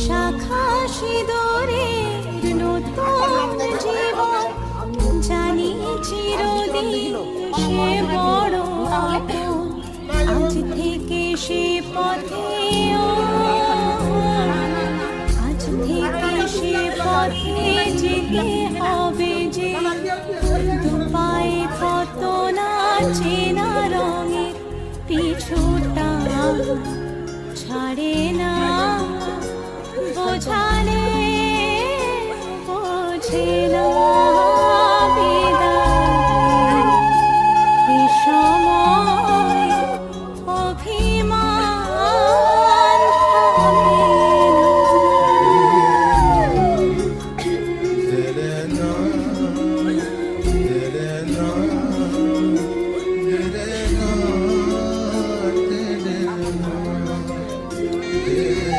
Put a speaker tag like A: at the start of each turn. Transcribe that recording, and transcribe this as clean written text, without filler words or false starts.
A: শাখা সিঁদুরের নতুন জীবন, জানি চিরদিন সে বড় আপন। আজ থেকে সে পথে আজ থেকে সে পথে যেতে হবে যে, দু পায়ে কত না চেনা রঙের পিছুটা ছাড়ে না, বোঝালে বোঝে।